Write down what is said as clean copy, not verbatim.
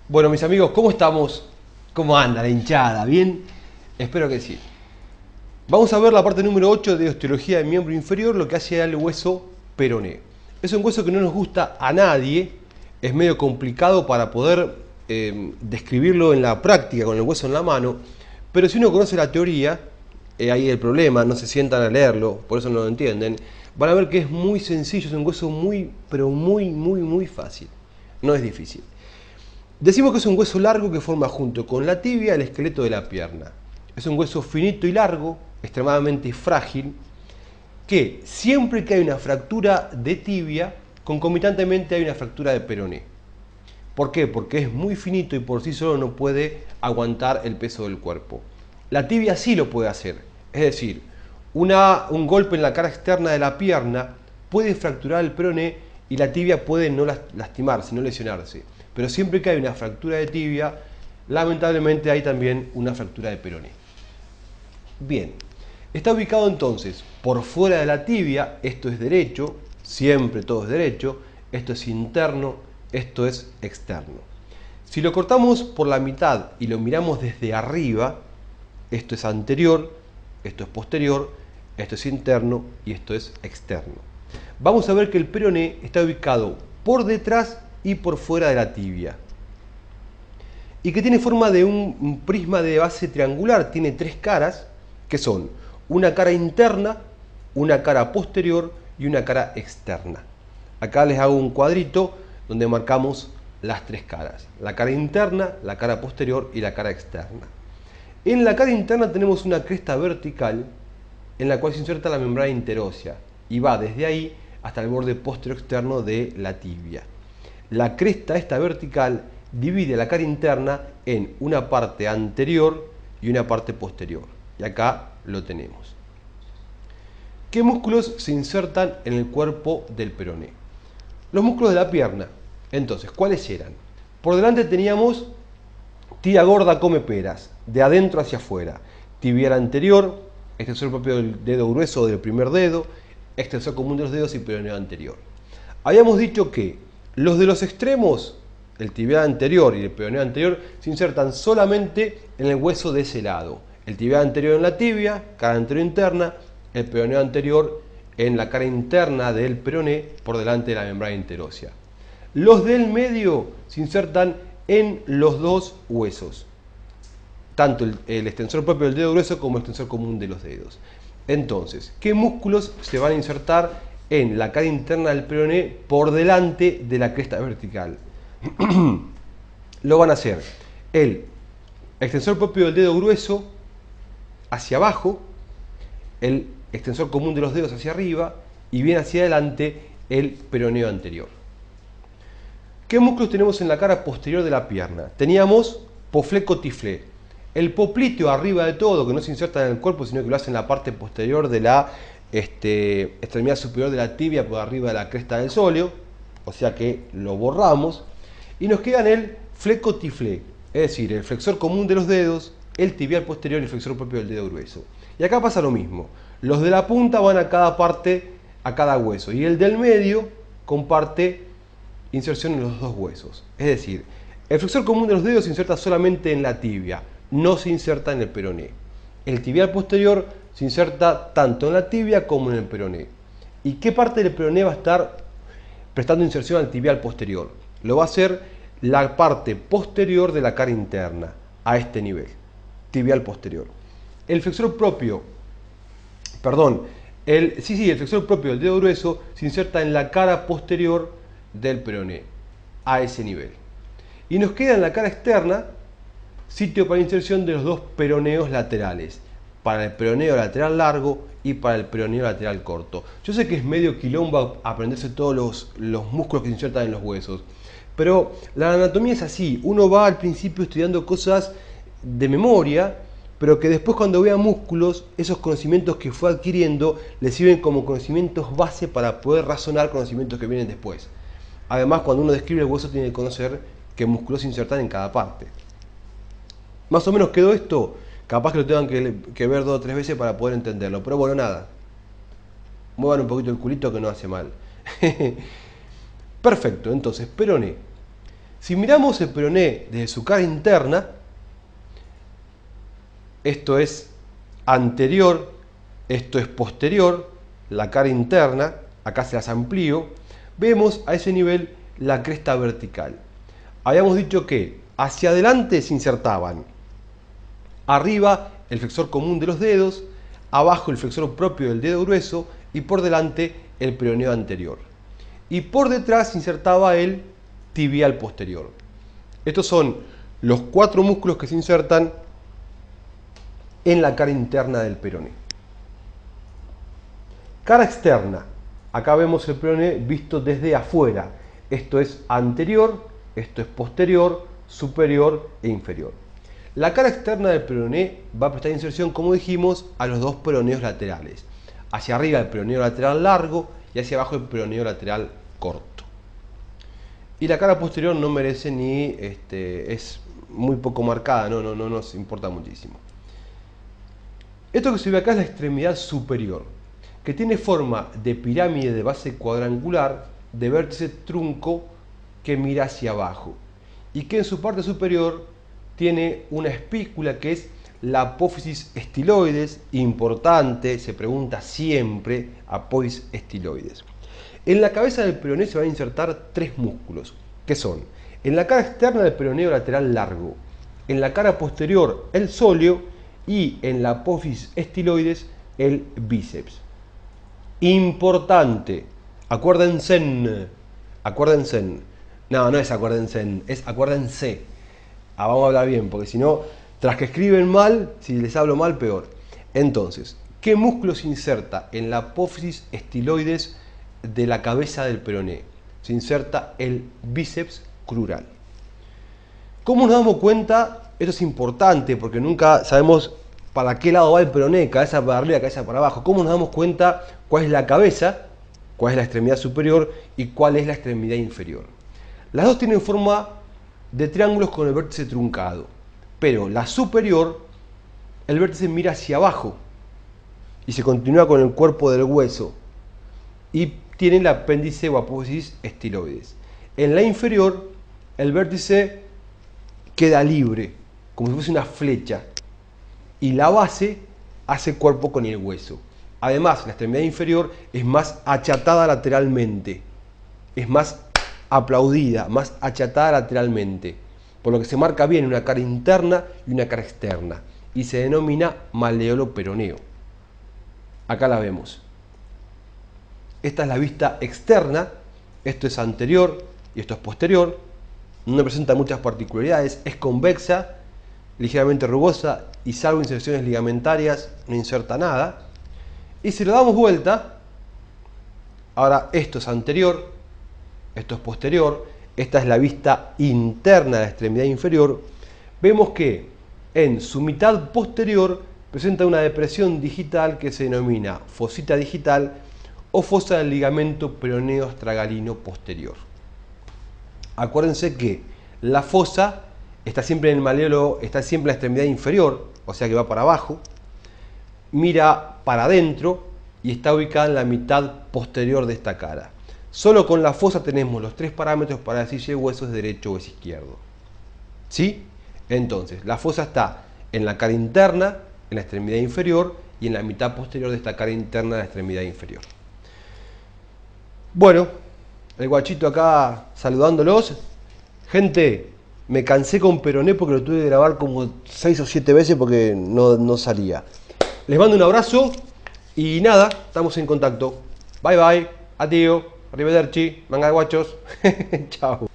Bueno, mis amigos, ¿cómo estamos? ¿Cómo anda la hinchada? ¿Bien? Espero que sí. Vamos a ver la parte número 8 de osteología del miembro inferior, lo que hace al hueso peroné. Es un hueso que no nos gusta a nadie, es medio complicado para poder describirlo en la práctica con el hueso en la mano, pero si uno conoce la teoría, ahí el problema, no se sientan a leerlo, por eso no lo entienden, van a ver que es muy sencillo, es un hueso muy, pero muy fácil, no es difícil. Decimos que es un hueso largo que forma junto con la tibia el esqueleto de la pierna. Es un hueso finito y largo, extremadamente frágil, que siempre que hay una fractura de tibia, concomitantemente hay una fractura de peroné. ¿Por qué? Porque es muy finito y por sí solo no puede aguantar el peso del cuerpo. La tibia sí lo puede hacer, es decir, un golpe en la cara externa de la pierna puede fracturar el peroné y la tibia puede no lastimarse, no lesionarse. Pero siempre que hay una fractura de tibia, lamentablemente hay también una fractura de peroné. Bien, está ubicado entonces por fuera de la tibia, esto es derecho, siempre todo es derecho, esto es interno, esto es externo. Si lo cortamos por la mitad y lo miramos desde arriba, esto es anterior, esto es posterior, esto es interno y esto es externo. Vamos a ver que el peroné está ubicado por detrás y por fuera de la tibia. Y que tiene forma de un prisma de base triangular, tiene tres caras, que son una cara interna, una cara posterior y una cara externa. Acá les hago un cuadrito donde marcamos las tres caras, la cara interna, la cara posterior y la cara externa. En la cara interna tenemos una cresta vertical en la cual se inserta la membrana interósea y va desde ahí hasta el borde posterior externo de la tibia. La cresta esta vertical divide la cara interna en una parte anterior y una parte posterior. Y acá lo tenemos. ¿Qué músculos se insertan en el cuerpo del peroné? Los músculos de la pierna. Entonces, ¿cuáles eran? Por delante teníamos tibia gorda come peras, de adentro hacia afuera. Tibial anterior, extensor propio del dedo grueso o del primer dedo, extensor común de los dedos y peroneo anterior. Habíamos dicho que los de los extremos, el tibial anterior y el peroneo anterior, se insertan solamente en el hueso de ese lado. El tibial anterior en la tibia, cara anterior interna, el peroneo anterior en la cara interna del peroné por delante de la membrana interósea. Los del medio se insertan en los dos huesos, tanto el extensor propio del dedo grueso como el extensor común de los dedos. Entonces, ¿qué músculos se van a insertar en la cara interna del peroné por delante de la cresta vertical? Lo van a hacer el extensor propio del dedo grueso hacia abajo, el extensor común de los dedos hacia arriba y bien hacia adelante el peroneo anterior. ¿Qué músculos tenemos en la cara posterior de la pierna? Teníamos pofleco-tiflé. El popliteo arriba de todo, que no se inserta en el cuerpo, sino que lo hace en la parte posterior de la extremidad superior de la tibia por arriba de la cresta del sóleo, o sea que lo borramos, y nos queda el fleco-tiflé, es decir, el flexor común de los dedos, el tibial posterior y el flexor propio del dedo grueso. Y acá pasa lo mismo, los de la punta van a cada parte, a cada hueso, y el del medio comparte inserción en los dos huesos. Es decir, el flexor común de los dedos se inserta solamente en la tibia, no se inserta en el peroné. El tibial posterior se inserta tanto en la tibia como en el peroné. ¿Y qué parte del peroné va a estar prestando inserción al tibial posterior? Lo va a hacer la parte posterior de la cara interna, a este nivel, tibial posterior. El flexor propio, el flexor propio del dedo grueso se inserta en la cara posterior del peroné, a ese nivel. Y nos queda en la cara externa sitio para inserción de los dos peroneos laterales, para el peroneo lateral largo y para el peroneo lateral corto. Yo sé que es medio quilombo aprenderse todos los músculos que se insertan en los huesos, pero la anatomía es así, uno va al principio estudiando cosas de memoria, pero que después cuando vea músculos, esos conocimientos que fue adquiriendo le sirven como conocimientos base para poder razonar conocimientos que vienen después. Además, cuando uno describe el hueso tiene que conocer qué músculos se insertan en cada parte. Más o menos quedó esto, capaz que lo tengan que ver 2 o 3 veces para poder entenderlo, pero bueno, nada. Muevan un poquito el culito que no hace mal. Perfecto, entonces, peroné. Si miramos el peroné desde su cara interna, esto es anterior, esto es posterior, la cara interna, acá se las amplío, vemos a ese nivel la cresta vertical. Habíamos dicho que hacia adelante se insertaban arriba el flexor común de los dedos, abajo el flexor propio del dedo grueso y por delante el peroneo anterior. Y por detrás se insertaba el tibial posterior. Estos son los 4 músculos que se insertan en la cara interna del peroné. Cara externa. Acá vemos el peroné visto desde afuera. Esto es anterior, esto es posterior, superior e inferior. La cara externa del peroné va a prestar inserción, como dijimos, a los 2 peroneos laterales. Hacia arriba el peroneo lateral largo y hacia abajo el peroneo lateral corto. Y la cara posterior no merece ni, es muy poco marcada, no nos importa muchísimo. Esto que se ve acá es la extremidad superior, que tiene forma de pirámide de base cuadrangular, de vértice trunco que mira hacia abajo, y que en su parte superior tiene una espícula que es la apófisis estiloides, importante, se pregunta siempre, apófisis estiloides. En la cabeza del peroné se van a insertar 3 músculos, que son, en la cara externa del peroneo lateral largo, en la cara posterior el sóleo y en la apófisis estiloides el bíceps. Importante, acuérdense, no es acuérdense, es acuérdense. Vamos a hablar bien, porque si no, tras que escriben mal, si les hablo mal, peor. Entonces, ¿qué músculo se inserta en la apófisis estiloides de la cabeza del peroné? Se inserta el bíceps crural. ¿Cómo nos damos cuenta? Esto es importante porque nunca sabemos para qué lado va el peroné, cabeza para arriba, cabeza para abajo. ¿Cómo nos damos cuenta cuál es la cabeza, cuál es la extremidad superior y cuál es la extremidad inferior? Las dos tienen forma de triángulos con el vértice truncado, pero la superior, el vértice mira hacia abajo y se continúa con el cuerpo del hueso y tiene el apéndice o apófisis estiloides. En la inferior, el vértice queda libre, como si fuese una flecha, y la base hace cuerpo con el hueso. Además, la extremidad inferior es más achatada lateralmente, es más aplaudida, más achatada lateralmente, por lo que se marca bien una cara interna y una cara externa, y se denomina maleolo peroneo. Acá la vemos. Esta es la vista externa, esto es anterior y esto es posterior, no presenta muchas particularidades, es convexa, ligeramente rugosa y salvo inserciones ligamentarias no inserta nada. Y si lo damos vuelta, ahora esto es anterior, esto es posterior, esta es la vista interna de la extremidad inferior, vemos que en su mitad posterior presenta una depresión digital que se denomina fosita digital o fosa del ligamento peroneo astragalino posterior. Acuérdense que la fosa está siempre en el maleolo, está siempre en la extremidad inferior, o sea que va para abajo, mira para adentro y está ubicada en la mitad posterior de esta cara. Solo con la fosa tenemos los 3 parámetros para decir si el hueso es derecho o es izquierdo. ¿Sí? Entonces, la fosa está en la cara interna, en la extremidad inferior y en la mitad posterior de esta cara interna de la extremidad inferior. Bueno, el guachito acá saludándolos. Gente, me cansé con peroné porque lo tuve que grabar como 6 o 7 veces porque no salía. Les mando un abrazo y nada, estamos en contacto. Bye bye, adiós, arrivederci, manga de guachos. Chao.